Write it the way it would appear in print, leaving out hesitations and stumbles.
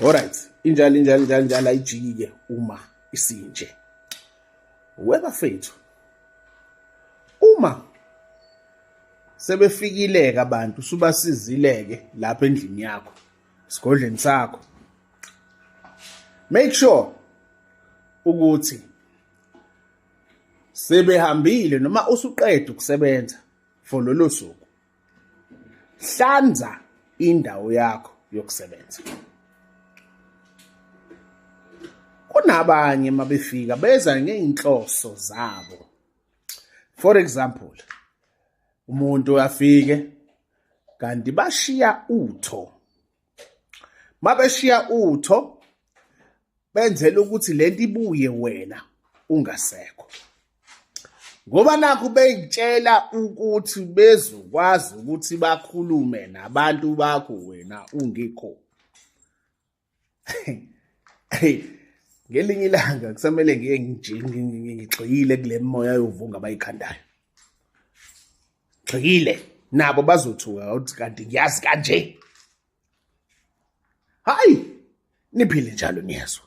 Alright, injalo ayijike uma isinje. Webafethu, uma sebefikile-ke abantu subasizile-ke lapha endlini yakho, esigodlweni sakho, make sure ukuthi sebehambile noma usuqeda ukusebenza for lolo suku, hlanza indawo yakho yokusebenza. Kunabanye mabefika beza ngeinhloso zabo. For example, umuntu afike kanti bashiya utho. Mabeshiya utho benzela ukuthi lento ibuye wena ungasekho. Ngoba nakho beyitshela ukuthi bezokwazi ukuthi bakhulume nabantu bakho wena ungekho. Ngelinye ilanga kusamele ngigxile kule moya yovunga abayikhandayo. Gxile nabo bazothuka ukuthi kanti ngiyazi kanje. Hayi, niphile njalo niyezwa.